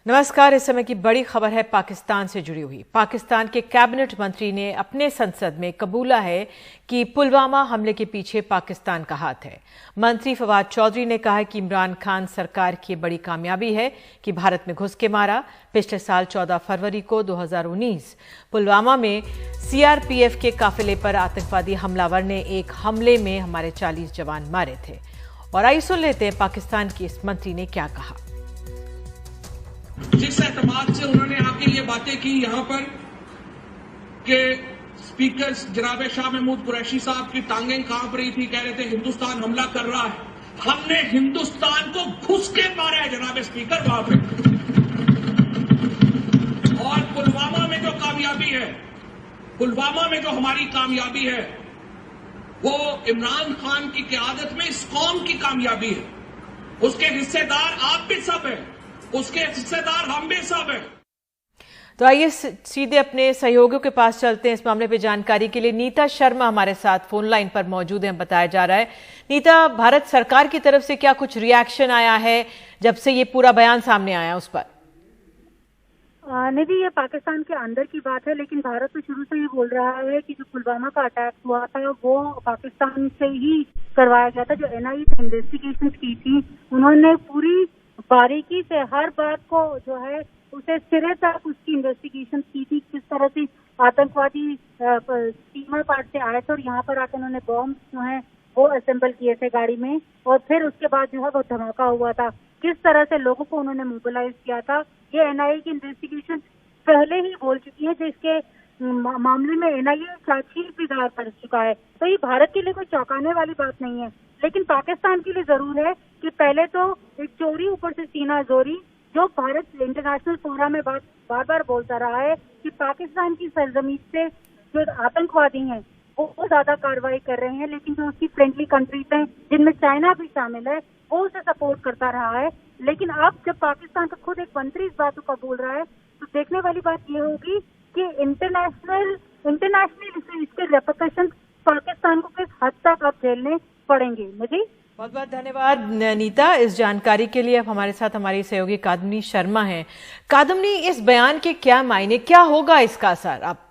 नमस्कार। इस समय की बड़ी खबर है पाकिस्तान से जुड़ी हुई। पाकिस्तान के कैबिनेट मंत्री ने अपने संसद में कबूला है कि पुलवामा हमले के पीछे पाकिस्तान का हाथ है। मंत्री फवाद चौधरी ने कहा कि इमरान खान सरकार की बड़ी कामयाबी है कि भारत में घुस के मारा। पिछले साल 14 फरवरी को 2019 पुलवामा में सीआरपीएफ के काफिले पर आतंकवादी हमलावर ने एक हमले में हमारे 40 जवान मारे थे। और आइए सुन लेते हैं पाकिस्तान की इस मंत्री ने क्या कहा। जिस एतमाद से उन्होंने आके ये बातें की यहाँ पर कि स्पीकर जनाब शाह महमूद कुरैशी साहब की टांगें कांप रही थी, कह रहे थे हिंदुस्तान हमला कर रहा है। हमने हिंदुस्तान को घुस के मारा है जनाब स्पीकर वहां पे। और पुलवामा में जो कामयाबी है, पुलवामा में जो हमारी कामयाबी है, वो इमरान खान की क़यादत में इस कौम की कामयाबी है। उसके हिस्सेदार आप भी सब हैं, उसके हिस्सेदार हम भी सब हैं। तो आइए सीधे अपने सहयोगियों के पास चलते हैं इस मामले पे जानकारी के लिए। नीता शर्मा हमारे साथ फोन लाइन पर मौजूद हैं, बताया जा रहा है। नीता, भारत सरकार की तरफ से क्या कुछ रिएक्शन आया है जब से ये पूरा बयान सामने आया उस पर? निधि, ये पाकिस्तान के अंदर की बात है, लेकिन भारत तो शुरू से ही बोल रहा है कि जो पुलवामा का अटैक हुआ था वो पाकिस्तान से ही करवाया गया था। जो एनआईए ने इन्वेस्टिगेशन की थी, उन्होंने पूरी बारीकी से हर बात को जो है उसे सिरे तक उसकी इन्वेस्टिगेशन की थी। किस तरह से आतंकवादी सीमा पार से आए थे और यहाँ पर आकर उन्होंने बॉम्ब जो है वो असेंबल किए थे गाड़ी में, और फिर उसके बाद जो है वो धमाका हुआ था। किस तरह से लोगों को उन्होंने मोबिलाइज किया था, ये एनआईए की इन्वेस्टिगेशन पहले ही बोल चुकी है, जिसके मामले में एनआईए चार्जशीट भी दायर कर चुका है। तो ये भारत के लिए कोई चौंकाने वाली बात नहीं है, लेकिन पाकिस्तान के लिए जरूर है कि पहले तो एक चोरी ऊपर से सीना जोरी, जो भारत इंटरनेशनल फोरम में बार बार बोलता रहा है कि पाकिस्तान की सरजमीन से जो आतंकवादी हैं वो ज्यादा कार्रवाई कर रहे हैं, लेकिन जो उसकी फ्रेंडली कंट्रीज हैं जिनमें चाइना भी शामिल है वो उसे सपोर्ट करता रहा है। लेकिन अब जब पाकिस्तान का खुद एक मंत्री इस बात को बोल रहा है, तो देखने वाली बात ये होगी कि इंटरनेशनली इसके रेपरकशन पाकिस्तान को किस हद तक अब झेलने पड़ेंगे। मुझे बहुत बहुत धन्यवाद नीता इस जानकारी के लिए। अब हमारे साथ हमारी सहयोगी कादमनी शर्मा हैं। कादमनी, इस बयान के क्या मायने, क्या होगा इसका असर? आप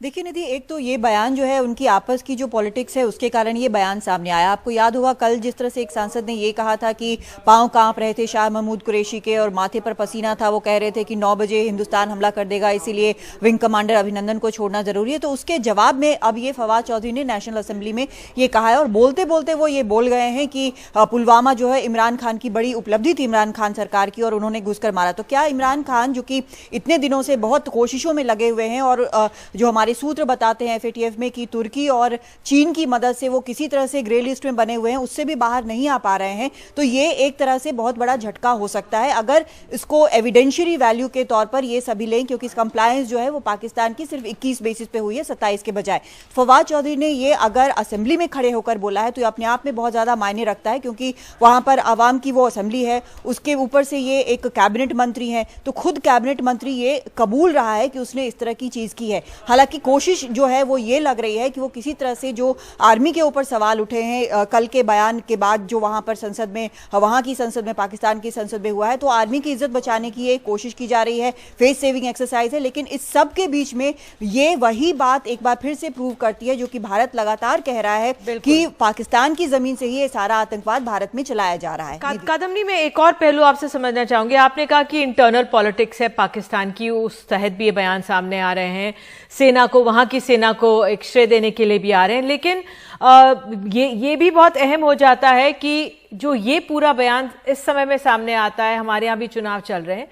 देखिए निधि, एक तो ये बयान जो है उनकी आपस की जो पॉलिटिक्स है उसके कारण ये बयान सामने आया। आपको याद होगा कल जिस तरह से एक सांसद ने ये कहा था कि पांव कांप रहे थे शाह महमूद कुरैशी के और माथे पर पसीना था, वो कह रहे थे कि 9 बजे हिंदुस्तान हमला कर देगा, इसीलिए विंग कमांडर अभिनंदन को छोड़ना जरूरी है। तो उसके जवाब में अब ये फवाद चौधरी ने नेशनल असेंबली में ये कहा है, और बोलते बोलते वो ये बोल गए हैं कि पुलवामा जो है इमरान खान की बड़ी उपलब्धि थी, इमरान खान सरकार की, और उन्होंने घुसकर मारा। तो क्या इमरान खान जो कि इतने दिनों से बहुत कोशिशों में लगे हुए हैं, और जो हमारे सूत्र बताते हैं एफएटीएफ में कि तुर्की और चीन की मदद से वो किसी तरह से ग्रे लिस्ट में बने हुए हैं, उससे भी बाहर नहीं आ पा रहे हैं, तो ये एक तरह से बहुत बड़ा झटका हो सकता है अगर इसको एविडेंशियरी वैल्यू के तौर पर ये सभी लें, क्योंकि कंप्लायंस जो है वो पाकिस्तान की सिर्फ 21 बेसिस पे हुई है, 27 के बजाय। फवाद चौधरी ने ये अगर असेंबली में खड़े होकर बोला है तो ये अपने आप में बहुत ज्यादा मायने रखता है, क्योंकि वहां पर आवाम की वो असेंबली है, उसके ऊपर से ये एक कैबिनेट मंत्री है, तो खुद कैबिनेट मंत्री ये कबूल रहा है कि उसने इस तरह की चीज की है। हालांकि कोशिश जो है वो ये लग रही है कि वो किसी तरह से जो आर्मी के ऊपर सवाल उठे हैं कल के बयान के बाद, जो वहां पर संसद में, वहां की संसद में, पाकिस्तान की संसद में हुआ है, तो आर्मी की इज्जत बचाने की ये कोशिश की जा रही है, फेस सेविंग एक्सरसाइज है। लेकिन इस सब के बीच में ये वही बात एक बार फिर से प्रूव करती है जो कि भारत लगातार कह रहा है कि पाकिस्तान की जमीन से ही ये सारा आतंकवाद भारत में चलाया जा रहा है। कादमनी, में एक और पहलू आपसे समझना चाहूंगी। आपने कहा कि इंटरनल पॉलिटिक्स है पाकिस्तान की, उस तहत भी ये बयान सामने आ रहे हैं, सेना को, वहां की सेना को एक श्रेय देने के लिए भी आ रहे हैं, लेकिन ये भी बहुत अहम हो जाता है कि जो ये पूरा बयान इस समय में सामने आता है, हमारे यहाँ भी चुनाव चल रहे हैं,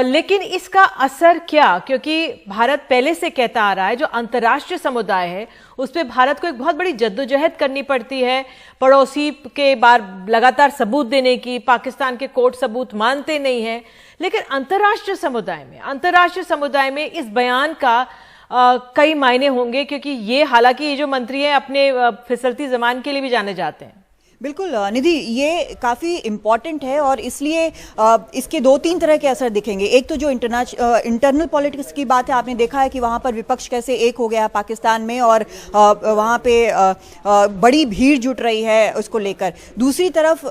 लेकिन इसका असर क्या? क्योंकि भारत पहले से कहता आ रहा है जो अंतर्राष्ट्रीय समुदाय है उस पर भारत को एक बहुत बड़ी जद्दोजहद करनी पड़ती है, पड़ोसी के बार लगातार सबूत देने की। पाकिस्तान के कोर्ट सबूत मानते नहीं है, लेकिन अंतर्राष्ट्रीय समुदाय में इस बयान का कई मायने होंगे, क्योंकि ये, हालांकि ये जो मंत्री हैं अपने फिसलती जबान के लिए भी जाने जाते हैं। बिल्कुल निधि, ये काफ़ी इम्पॉर्टेंट है और इसलिए इसके दो तीन तरह के असर दिखेंगे। एक तो जो इंटरनल पॉलिटिक्स की बात है, आपने देखा है कि वहाँ पर विपक्ष कैसे एक हो गया है पाकिस्तान में और वहाँ पे बड़ी भीड़ जुट रही है उसको लेकर। दूसरी तरफ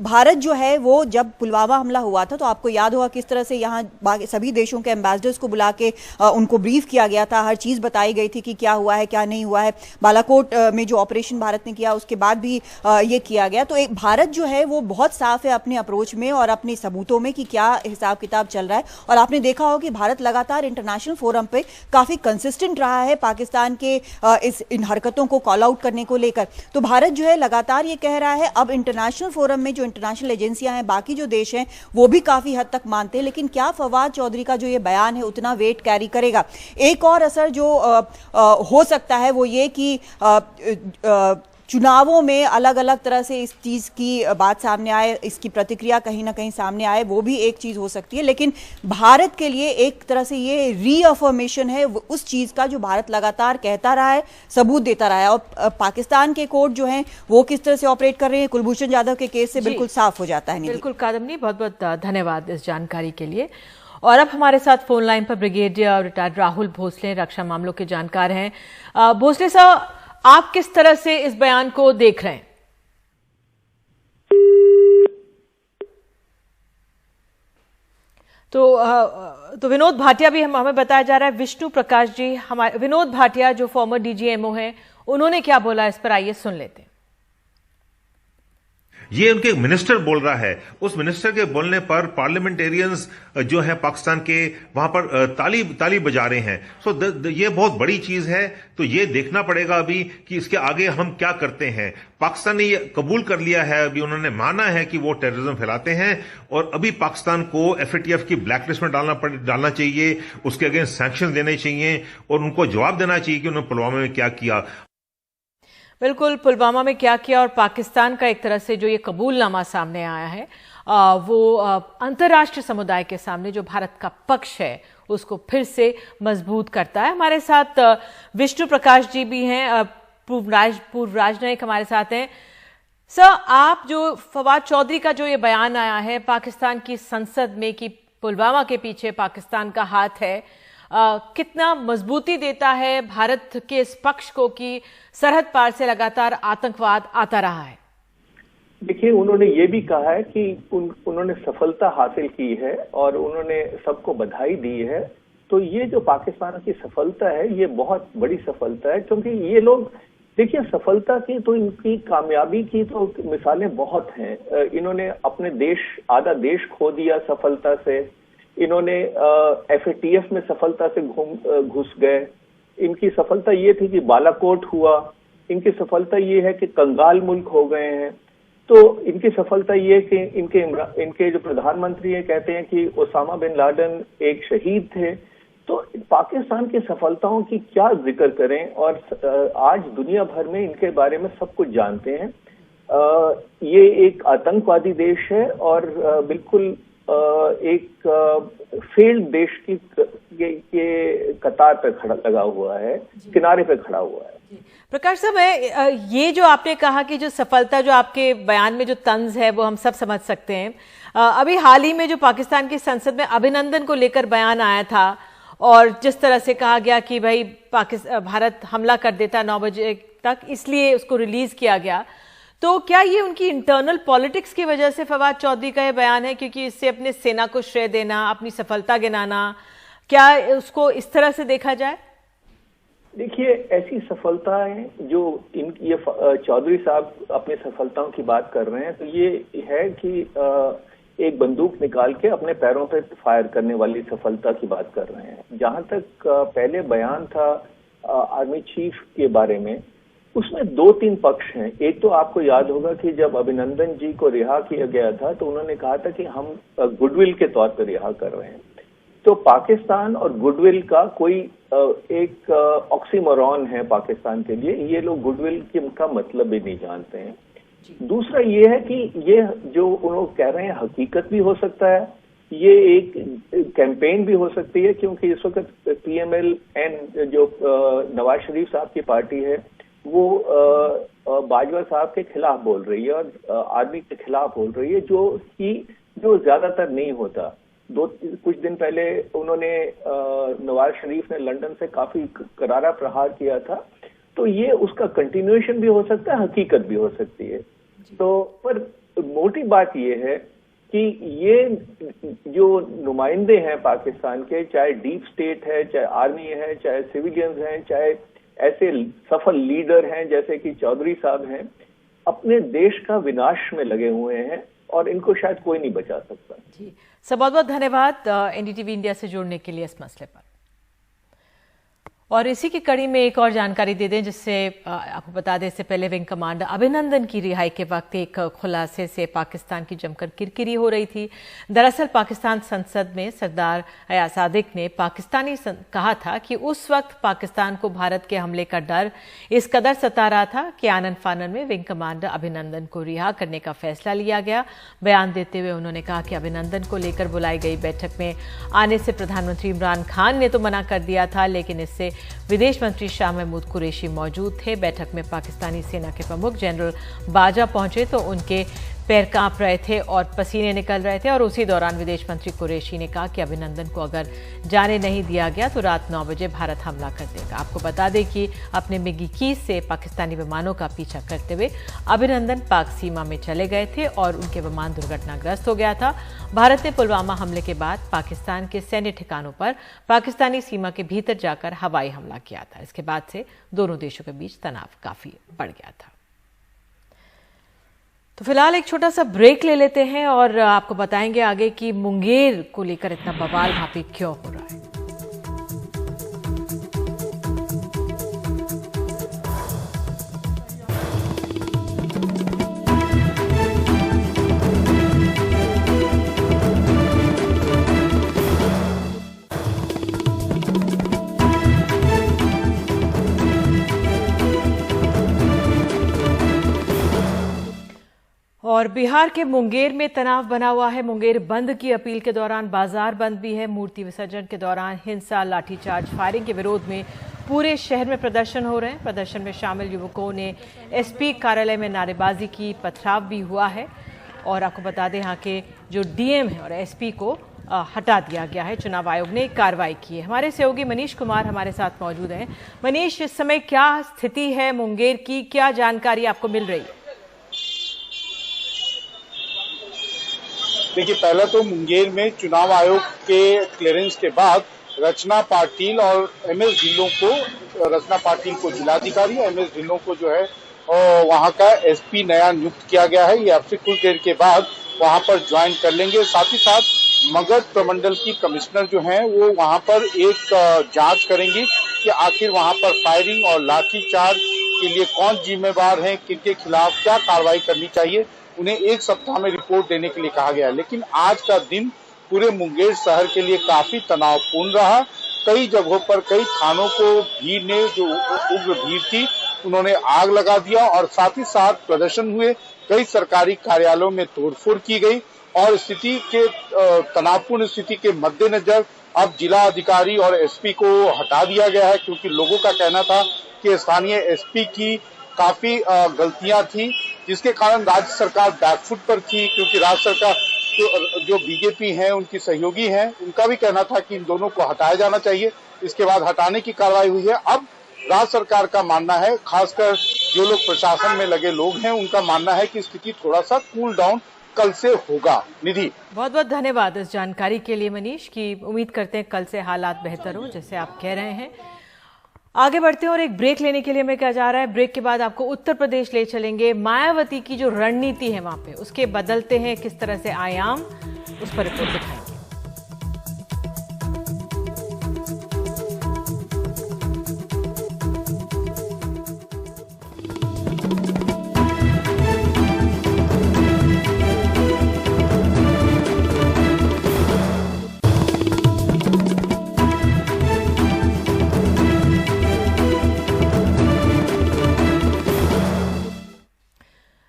भारत जो है वो जब पुलवामा हमला हुआ था तो आपको याद होगा किस तरह से यहाँ सभी देशों के एम्बेसडर्स को बुला के उनको ब्रीफ किया गया था, हर चीज़ बताई गई थी कि क्या हुआ है क्या नहीं हुआ है। बालाकोट में जो ऑपरेशन भारत ने किया उसके बाद भी ये किया गया। तो एक भारत जो है वो बहुत साफ है अपने अप्रोच में और अपने सबूतों में कि क्या हिसाब किताब चल रहा है। और आपने देखा हो कि भारत लगातार इंटरनेशनल फोरम पे काफी कंसिस्टेंट रहा है पाकिस्तान के इन हरकतों को कॉल आउट करने को लेकर। तो भारत जो है लगातार ये कह रहा है, अब इंटरनेशनल फोरम में जो इंटरनेशनल एजेंसियां हैं, बाकी जो देश हैं, वो भी काफी हद तक मानते हैं। लेकिन क्या फवाद चौधरी का जो ये बयान है उतना वेट कैरी करेगा? एक और असर जो हो सकता है वो ये कि चुनावों में अलग अलग तरह से इस चीज़ की बात सामने आए, इसकी प्रतिक्रिया कहीं ना कहीं सामने आए, वो भी एक चीज़ हो सकती है। लेकिन भारत के लिए एक तरह से ये रीअफर्मेशन है उस चीज़ का जो भारत लगातार कहता रहा है, सबूत देता रहा है। और पाकिस्तान के कोर्ट जो हैं वो किस तरह से ऑपरेट कर रहे हैं, कुलभूषण जाधव के केस से बिल्कुल साफ हो जाता है। बिल्कुल कादम्बनी, बहुत बहुत धन्यवाद इस जानकारी के लिए। और अब हमारे साथ फोन लाइन पर ब्रिगेडियर रिटायर्ड राहुल भोसले, रक्षा मामलों के जानकार हैं। भोसले साहब, आप किस तरह से इस बयान को देख रहे हैं? तो विनोद भाटिया भी हमें बताया जा रहा है, विष्णु प्रकाश जी, हमारे विनोद भाटिया जो फॉर्मर डीजीएमओ हैं, उन्होंने क्या बोला इस पर, आइए सुन लेते हैं। ये उनके मिनिस्टर बोल रहा है। उस मिनिस्टर के बोलने पर पार्लियामेंटेरियंस जो है पाकिस्तान के वहां पर ताली बजा रहे हैं। ये बहुत बड़ी चीज है। तो ये देखना पड़ेगा अभी कि इसके आगे हम क्या करते हैं। पाकिस्तान ने ये कबूल कर लिया है, अभी उन्होंने माना है कि वो टेररिज्म फैलाते हैं और अभी पाकिस्तान को FATF की ब्लैकलिस्ट में डालना चाहिए, उसके अगेंस्ट सैंक्शन देने चाहिए और उनको जवाब देना चाहिए कि उन्होंने पुलवामा में क्या किया। बिल्कुल, पुलवामा में क्या किया और पाकिस्तान का एक तरह से जो ये कबूलनामा सामने आया है वो अंतर्राष्ट्रीय समुदाय के सामने जो भारत का पक्ष है उसको फिर से मजबूत करता है। हमारे साथ विष्णु प्रकाश जी भी हैं, पूर्व राजनयिक हमारे साथ हैं। सर, आप जो फवाद चौधरी का जो ये बयान आया है पाकिस्तान की संसद में कि पुलवामा के पीछे पाकिस्तान का हाथ है, कितना मजबूती देता है भारत के इस पक्ष को कि सरहद पार से लगातार आतंकवाद आता रहा है? देखिए, उन्होंने ये भी कहा है कि उन्होंने सफलता हासिल की है और उन्होंने सबको बधाई दी है। तो ये जो पाकिस्तान की सफलता है ये बहुत बड़ी सफलता है, क्योंकि ये लोग देखिए सफलता की तो इनकी कामयाबी की तो मिसालें बहुत हैं। इन्होंने अपने देश, आधा देश खो दिया सफलता से। इन्होंने FATF में सफलता से घुस गए। इनकी सफलता ये थी कि बालाकोट हुआ। इनकी सफलता ये है कि कंगाल मुल्क हो गए हैं। तो इनकी सफलता ये कि इनके जो प्रधानमंत्री हैं कहते हैं कि ओसामा बिन लादेन एक शहीद थे। तो पाकिस्तान की सफलताओं की क्या जिक्र करें, और आज दुनिया भर में इनके बारे में सब कुछ जानते हैं। ये एक आतंकवादी देश है और बिल्कुल एक फेल्ड देश की के कतार पे खड़ा लगा हुआ है, किनारे पे खड़ा हुआ है। प्रकाश साहब, ये जो आपने कहा कि जो सफलता, जो आपके बयान में जो तंज है वो हम सब समझ सकते हैं। अभी हाल ही में जो पाकिस्तान की संसद में अभिनंदन को लेकर बयान आया था और जिस तरह से कहा गया कि भाई भारत हमला कर देता 9 बजे तक, इसलिए उसको रिलीज किया गया, तो क्या ये उनकी इंटरनल पॉलिटिक्स की वजह से फवाद चौधरी का ये बयान है, क्योंकि इससे अपने सेना को श्रेय देना, अपनी सफलता गिनाना, क्या उसको इस तरह से देखा जाए? देखिए, ऐसी सफलताएं जो ये चौधरी साहब अपनी सफलताओं की बात कर रहे हैं, तो ये है कि एक बंदूक निकाल के अपने पैरों पे फायर करने वाली सफलता की बात कर रहे हैं। जहां तक पहले बयान था आर्मी चीफ के बारे में, उसमें 2-3 पक्ष हैं। एक तो आपको याद होगा कि जब अभिनंदन जी को रिहा किया गया था तो उन्होंने कहा था कि हम गुडविल के तौर पर रिहा कर रहे हैं। तो पाकिस्तान और गुडविल का कोई एक ऑक्सीमोरॉन है पाकिस्तान के लिए। ये लोग गुडविल का मतलब भी नहीं जानते हैं। दूसरा ये है कि ये जो उन्होंने कह रहे हैं हकीकत भी हो सकता है, ये एक कैंपेन भी हो सकती है, क्योंकि इस वक्त PMLN जो नवाज शरीफ साहब की पार्टी है वो बाजवा साहब के खिलाफ बोल रही है और आर्मी के खिलाफ बोल रही है, जो ज्यादातर नहीं होता। कुछ दिन पहले उन्होंने नवाज शरीफ ने लंदन से काफी करारा प्रहार किया था, तो ये उसका कंटिन्यूएशन भी हो सकता है, हकीकत भी हो सकती है। तो पर मोटी बात ये है कि ये जो नुमाइंदे हैं पाकिस्तान के, चाहे डीप स्टेट है, चाहे आर्मी है, चाहे सिविलियंस हैं, चाहे ऐसे सफल लीडर हैं जैसे कि चौधरी साहब हैं, अपने देश का विनाश में लगे हुए हैं और इनको शायद कोई नहीं बचा सकता। जी सर, बहुत बहुत धन्यवाद एनडीटीवी इंडिया से जुड़ने के लिए इस मसले पर। और इसी की कड़ी में एक और जानकारी दे दें, जिससे आपको बता दें, इससे पहले विंग कमांडर अभिनंदन की रिहाई के वक्त एक खुलासे से पाकिस्तान की जमकर किरकिरी हो रही थी। दरअसल पाकिस्तान संसद में सरदार अयाज सादिक ने कहा था कि उस वक्त पाकिस्तान को भारत के हमले का डर इस कदर सता रहा था कि आनन फानन में विंग कमांडर अभिनंदन को रिहा करने का फैसला लिया गया। बयान देते हुए उन्होंने कहा कि अभिनंदन को लेकर बुलाई गई बैठक में आने से प्रधानमंत्री इमरान खान ने तो मना कर दिया था, लेकिन इससे विदेश मंत्री शाह महमूद कुरैशी मौजूद थे। बैठक में पाकिस्तानी सेना के प्रमुख जनरल बाजा पहुंचे तो उनके पैर कांप रहे थे और पसीने निकल रहे थे, और उसी दौरान विदेश मंत्री कुरैशी ने कहा कि अभिनंदन को अगर जाने नहीं दिया गया तो रात 9 बजे भारत हमला कर देगा। आपको बता दें कि अपने मिग 21 से पाकिस्तानी विमानों का पीछा करते हुए अभिनंदन पाक सीमा में चले गए थे और उनके विमान दुर्घटनाग्रस्त हो गया था। भारत ने पुलवामा हमले के बाद पाकिस्तान के सैन्य ठिकानों पर पाकिस्तानी सीमा के भीतर जाकर हवाई हमला किया था। इसके बाद से दोनों देशों के बीच तनाव काफी बढ़ गया था। तो फिलहाल एक छोटा सा ब्रेक ले लेते हैं और आपको बताएंगे आगे कि मुंगेर को लेकर इतना बवाल वहां पे क्यों हो रहा है। और बिहार के मुंगेर में तनाव बना हुआ है। मुंगेर बंद की अपील के दौरान बाजार बंद भी है। मूर्ति विसर्जन के दौरान हिंसा, लाठीचार्ज, फायरिंग के विरोध में पूरे शहर में प्रदर्शन हो रहे हैं। प्रदर्शन में शामिल युवकों ने एसपी कार्यालय में नारेबाजी की, पथराव भी हुआ है। और आपको बता दें, यहाँ के जो डीएम है और एसपी को हटा दिया गया है। चुनाव आयोग ने कार्रवाई की है। हमारे सहयोगी मनीष कुमार हमारे साथ मौजूद हैं। मनीष, इस समय क्या स्थिति है मुंगेर की, क्या जानकारी आपको मिल रही है? देखिए, पहले तो मुंगेर में चुनाव आयोग के क्लियरेंस के बाद रचना पाटिल और एमएस ढिल्लों को, रचना पाटिल को जिलाधिकारी, एमएस ढिल्लों को जो है वहां का एसपी नया नियुक्त किया गया है। ये अब से कुछ देर के बाद वहां पर ज्वाइन कर लेंगे। साथ ही साथ मगध प्रमंडल की कमिश्नर जो हैं वो वहां पर एक जांच करेंगी कि आखिर वहां पर फायरिंग और लाठीचार्ज के लिए कौन जिम्मेवार है, किनके खिलाफ क्या कार्रवाई करनी चाहिए। उन्हें एक सप्ताह में रिपोर्ट देने के लिए कहा गया। लेकिन आज का दिन पूरे मुंगेर शहर के लिए काफी तनावपूर्ण रहा। कई जगहों पर, कई थानों को भीड़ ने, जो उग्र भीड़ थी, उन्होंने आग लगा दिया और साथ ही साथ प्रदर्शन हुए। कई सरकारी कार्यालयों में तोड़फोड़ की गई और स्थिति के तनावपूर्ण स्थिति के मद्देनजर अब जिला अधिकारी और एसपी को हटा दिया गया है, क्योंकि लोगों का कहना था कि स्थानीय एसपी की काफी गलतियां थी, जिसके कारण राज्य सरकार बैकफुट पर थी। क्योंकि राज्य सरकार जो बीजेपी है, उनकी सहयोगी है, उनका भी कहना था कि इन दोनों को हटाया जाना चाहिए। इसके बाद हटाने की कार्रवाई हुई है। अब राज्य सरकार का मानना है, खासकर जो लोग प्रशासन में लगे लोग हैं, उनका मानना है कि स्थिति थोड़ा सा कूल डाउन कल से होगा। निधि, बहुत बहुत धन्यवाद इस जानकारी के लिए मनीष, की उम्मीद करते हैं कल से हालात बेहतर हो जैसे आप कह रहे हैं। आगे बढ़ते हैं और एक ब्रेक लेने के लिए हमें कहा जा रहा है। ब्रेक के बाद आपको उत्तर प्रदेश ले चलेंगे। मायावती की जो रणनीति है वहां पे, उसके बदलते हैं किस तरह से आयाम, उस पर रिपोर्ट दिखाएंगे।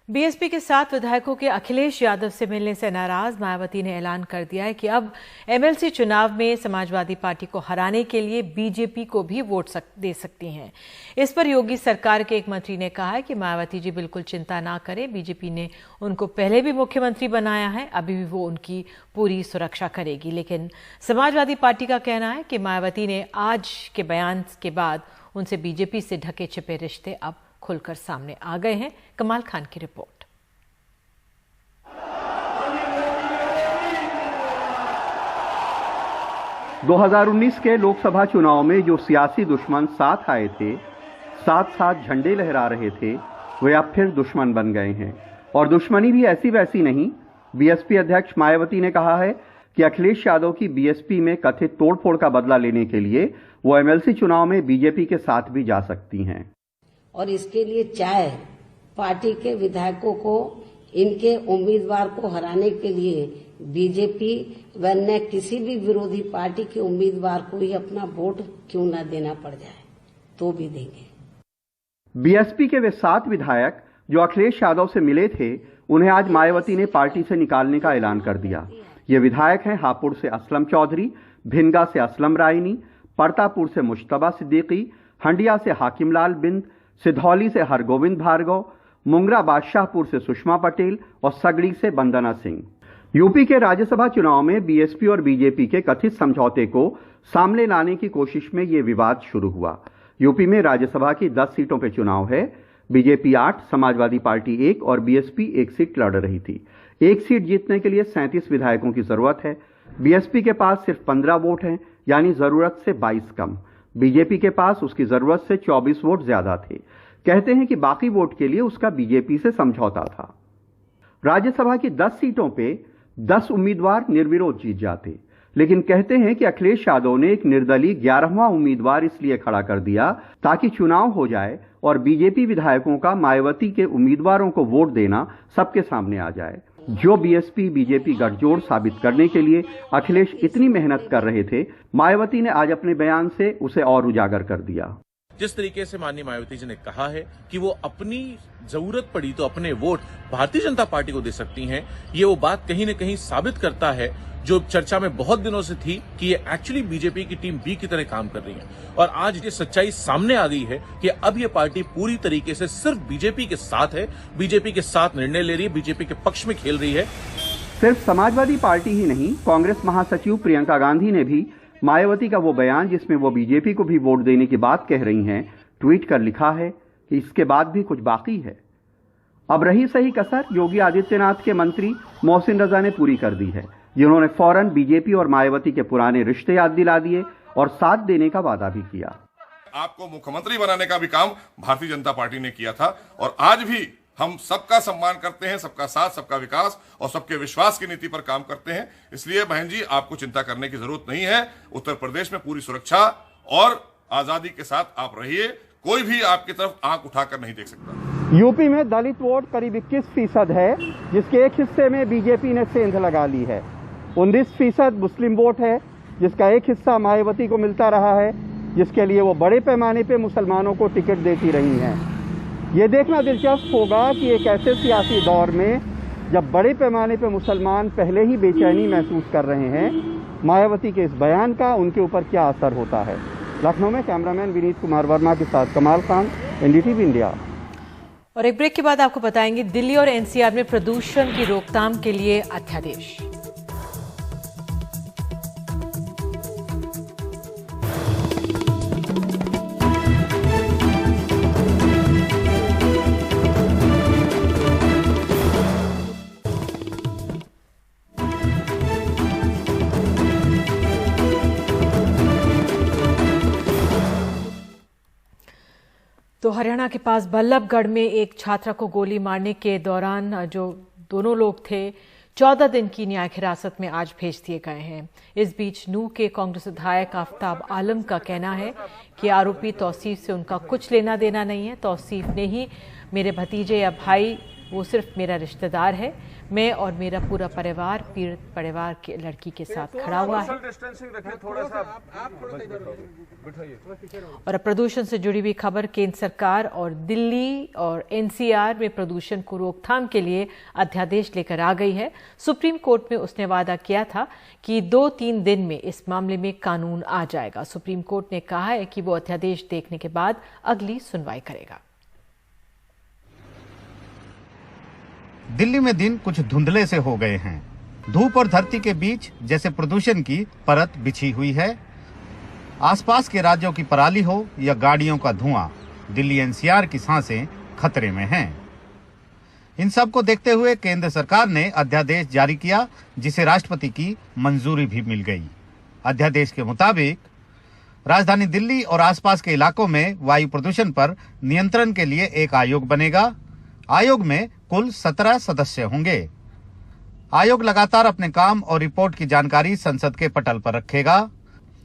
बीएसपी के 7 विधायकों के अखिलेश यादव से मिलने से नाराज मायावती ने ऐलान कर दिया है कि अब एमएलसी चुनाव में समाजवादी पार्टी को हराने के लिए बीजेपी को भी वोट दे सकती हैं। इस पर योगी सरकार के एक मंत्री ने कहा है कि मायावती जी बिल्कुल चिंता ना करें, बीजेपी ने उनको पहले भी मुख्यमंत्री बनाया है, अभी भी वो उनकी पूरी सुरक्षा करेगी। लेकिन समाजवादी पार्टी का कहना है कि मायावती ने आज के बयान के बाद उनसे बीजेपी से ढके छिपे रिश्ते अब खुलकर सामने आ गए हैं। कमाल खान की रिपोर्ट। (2019) के लोकसभा चुनाव में जो सियासी दुश्मन साथ आए थे, साथ साथ झंडे लहरा रहे थे, वे अब फिर दुश्मन बन गए हैं। और दुश्मनी भी ऐसी वैसी नहीं। बीएसपी अध्यक्ष मायावती ने कहा है कि अखिलेश यादव की बीएसपी में कथित तोड़फोड़ का बदला लेने के लिए वो एमएलसी चुनाव में बीजेपी के साथ भी जा सकती हैं। और इसके लिए चाहे पार्टी के विधायकों को इनके उम्मीदवार को हराने के लिए बीजेपी वन्य किसी भी विरोधी पार्टी के उम्मीदवार को ही अपना वोट क्यों न देना पड़ जाए तो भी देंगे। बीएसपी के वे 7 विधायक जो अखिलेश यादव से मिले थे, उन्हें आज मायावती ने पार्टी से निकालने का ऐलान कर दिया। ये विधायक हैं हापुड़ से असलम चौधरी, भिनगा से असलम रायनी, परतापुर से मुश्तबा सिद्दीकी, हंडिया से हाकिमलाल बिंद, सिधौली से हरगोविंद भार्गव, मुंगरा बादशाहपुर से सुषमा पटेल और सगड़ी से वंदना सिंह। यूपी के राज्यसभा चुनाव में बीएसपी और बीजेपी के कथित समझौते को सामने लाने की कोशिश में यह विवाद शुरू हुआ। यूपी में राज्यसभा की 10 सीटों पर चुनाव है। बीजेपी 8, समाजवादी पार्टी 1 और बीएसपी 1 सीट लड़ रही थी। 1 सीट जीतने के लिए 37 विधायकों की जरूरत है। बीएसपी के पास सिर्फ 15 वोट हैं, यानी जरूरत से 22 कम। बीजेपी के पास उसकी जरूरत से 24 वोट ज्यादा थे। कहते हैं कि बाकी वोट के लिए उसका बीजेपी से समझौता था। राज्यसभा की 10 सीटों पे 10 उम्मीदवार निर्विरोध जीत जाते, लेकिन कहते हैं कि अखिलेश यादव ने एक निर्दलीय 11वां उम्मीदवार इसलिए खड़ा कर दिया ताकि चुनाव हो जाए और बीजेपी विधायकों का मायावती के उम्मीदवारों को वोट देना सबके सामने आ जाए। जो बीएसपी बीजेपी गठजोड़ साबित करने के लिए अखिलेश इतनी मेहनत कर रहे थे, मायावती ने आज अपने बयान से उसे और उजागर कर दिया। जिस तरीके से माननीय मायावती जी ने कहा है कि वो अपनी जरूरत पड़ी तो अपने वोट भारतीय जनता पार्टी को दे सकती हैं, ये वो बात कहीं न कहीं साबित करता है जो चर्चा में बहुत दिनों से थी कि ये एक्चुअली बीजेपी की टीम बी की तरह काम कर रही है। और आज ये सच्चाई सामने आ गई है कि अब ये पार्टी पूरी तरीके से सिर्फ बीजेपी के साथ है, बीजेपी के साथ निर्णय ले रही है, बीजेपी के पक्ष में खेल रही है। सिर्फ समाजवादी पार्टी ही नहीं, कांग्रेस महासचिव प्रियंका गांधी ने भी मायावती का वो बयान जिसमें वो बीजेपी को भी वोट देने की बात कह रही हैं, ट्वीट कर लिखा है कि इसके बाद भी कुछ बाकी है। अब रही सही कसर योगी आदित्यनाथ के मंत्री मोहसिन रजा ने पूरी कर दी है, जिन्होंने फौरन बीजेपी और मायावती के पुराने रिश्ते याद दिला दिए और साथ देने का वादा भी किया। आपको मुख्यमंत्री बनाने का भी काम भारतीय जनता पार्टी ने किया था और आज भी हम सबका सम्मान करते हैं, सबका साथ, सबका विकास और सबके विश्वास की नीति पर काम करते हैं। इसलिए बहन जी, आपको चिंता करने की जरूरत नहीं है। उत्तर प्रदेश में पूरी सुरक्षा और आजादी के साथ आप रहिए। कोई भी आपकी तरफ आंख उठाकर नहीं देख सकता। यूपी में दलित वोट करीब 21% है, जिसके एक हिस्से में बीजेपी ने सेंध लगा ली है। 19% मुस्लिम वोट है, जिसका एक हिस्सा मायावती को मिलता रहा है, जिसके लिए वो बड़े पैमाने पे मुसलमानों को टिकट देती रही हैं। ये देखना दिलचस्प होगा कि एक ऐसे सियासी दौर में जब बड़े पैमाने पे मुसलमान पहले ही बेचैनी महसूस कर रहे हैं, मायावती के इस बयान का उनके ऊपर क्या असर होता है। लखनऊ में कैमरामैन विनीत कुमार वर्मा के साथ कमाल खान, एनडीटीवी इंडिया। और एक ब्रेक के बाद आपको बताएंगे दिल्ली और एनसीआर में प्रदूषण की रोकथाम के लिए अध्यादेश। तो हरियाणा के पास बल्लभगढ़ में एक छात्रा को गोली मारने के दौरान जो दोनों लोग थे 14 दिन की न्यायिक हिरासत में आज भेज दिए गए हैं। इस बीच नूह के कांग्रेस विधायक आफ्ताब आलम का कहना है कि आरोपी तौसीफ से उनका कुछ लेना देना नहीं है। तौसीफ ने ही मेरे भतीजे या भाई वो सिर्फ मेरा रिश्तेदार है। मैं और मेरा पूरा परिवार पीड़ित परिवार के लड़की के साथ खड़ा हुआ है। और अब प्रदूषण से जुड़ी हुई खबर, केंद्र सरकार और दिल्ली और एनसीआर में प्रदूषण को रोकथाम के लिए अध्यादेश लेकर आ गई है। सुप्रीम कोर्ट में उसने वादा किया था कि 2-3 दिन में इस मामले में कानून आ जाएगा। सुप्रीम कोर्ट ने कहा है कि वो अध्यादेश देखने के बाद अगली सुनवाई करेगा। दिल्ली में दिन कुछ धुंधले से हो गए हैं। धूप और धरती के बीच जैसे प्रदूषण की परत बिछी हुई है। आसपास के राज्यों की पराली हो या गाड़ियों का धुआं, दिल्ली एनसीआर की सांसें खतरे में हैं। इन सब को देखते हुए केंद्र सरकार ने अध्यादेश जारी किया, जिसे राष्ट्रपति की मंजूरी भी मिल गई। अध्यादेश के मुताबिक राजधानी दिल्ली और आसपास के इलाकों में वायु प्रदूषण पर नियंत्रण के लिए एक आयोग बनेगा। आयोग में कुल 17 सदस्य होंगे। आयोग लगातार अपने काम और रिपोर्ट की जानकारी संसद के पटल पर रखेगा।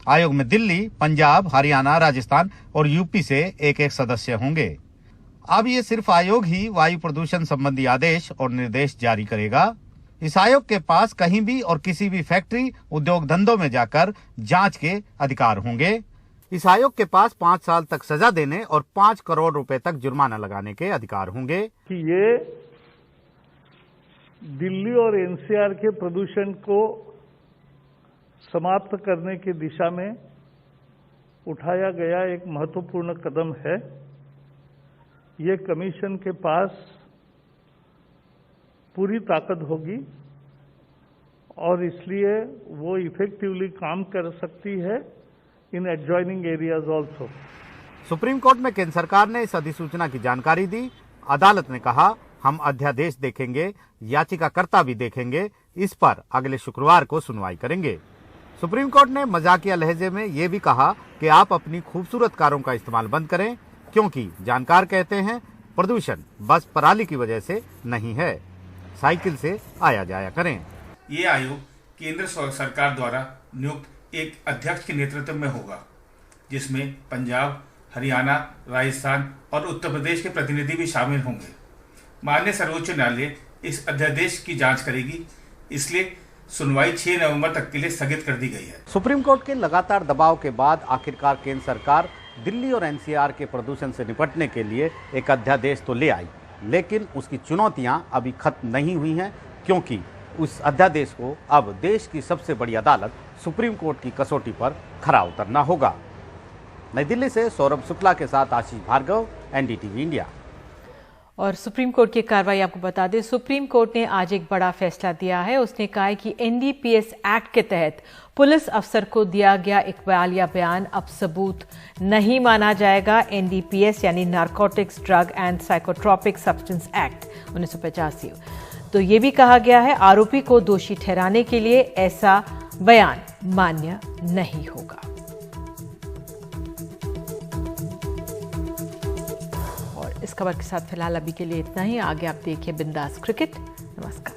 आयोग में दिल्ली, पंजाब, हरियाणा, राजस्थान और यूपी से एक सदस्य होंगे। अब ये सिर्फ आयोग ही वायु प्रदूषण संबंधी आदेश और निर्देश जारी करेगा। इस आयोग के पास कहीं भी और किसी भी फैक्ट्री, उद्योग धंधों में जाकर जांच के अधिकार होंगे। इस आयोग के पास 5 साल तक सजा देने और 5 करोड़ रुपए तक जुर्माना लगाने के अधिकार होंगे। कि ये दिल्ली और एनसीआर के प्रदूषण को समाप्त करने की दिशा में उठाया गया एक महत्वपूर्ण कदम है। ये कमीशन के पास पूरी ताकत होगी और इसलिए वो इफेक्टिवली काम कर सकती है in adjoining areas also. Supreme court में केंद्र सरकार ने इस अधिसूचना की जानकारी दी। अदालत ने कहा, हम अध्यादेश देखेंगे, याचिकाकर्ता भी देखेंगे, इस पर अगले शुक्रवार को सुनवाई करेंगे। सुप्रीम कोर्ट ने मजाकिया लहजे में यह भी कहा कि आप अपनी खूबसूरत कारों का इस्तेमाल बंद करें, क्योंकि जानकार कहते हैं प्रदूषण बस पराली की वजह से नहीं है, साइकिल से आया जाया करें। ये आयोग केंद्र सरकार द्वारा नियुक्त एक अध्यक्ष के नेतृत्व में होगा, जिसमें पंजाब, हरियाणा, राजस्थान और उत्तर प्रदेश के प्रतिनिधि भी शामिल होंगे। माननीय सर्वोच्च न्यायालय इस अध्यादेश की जांच करेगी, इसलिए सुनवाई 6 नवंबर तक के लिए स्थगित कर दी गई है। सुप्रीम कोर्ट के लगातार दबाव के बाद आखिरकार केंद्र सरकार दिल्ली और एनसीआर के प्रदूषण से निपटने के लिए एक अध्यादेश तो ले आई, लेकिन उसकी चुनौतियां अभी खत्म नहीं हुई हैं, क्योंकि उस अध्यादेश को अब देश की सबसे बड़ी अदालत सुप्रीम कोर्ट की कसौटी पर खरा उतरना होगा। नई दिल्ली से सौरभ शुक्ला के साथ आशीष भार्गव, एनडीटीवी इंडिया। और सुप्रीम कोर्ट की कार्रवाई आपको बता दें, सुप्रीम कोर्ट ने आज एक बड़ा फैसला दिया है। उसने कहा है कि एनडीपीएस एक्ट के तहत पुलिस अफसर को दिया गया इकबाल या बयान अब सबूत नहीं माना जाएगा। एनडीपीएस यानी narcotics, drug and psychotropic substance act 1985। तो ये भी कहा गया है, आरोपी को दोषी ठहराने के लिए ऐसा बयान मान्य नहीं होगा। और इस खबर के साथ फिलहाल अभी के लिए इतना ही। आगे आप देखिए बिंदास क्रिकेट। नमस्कार।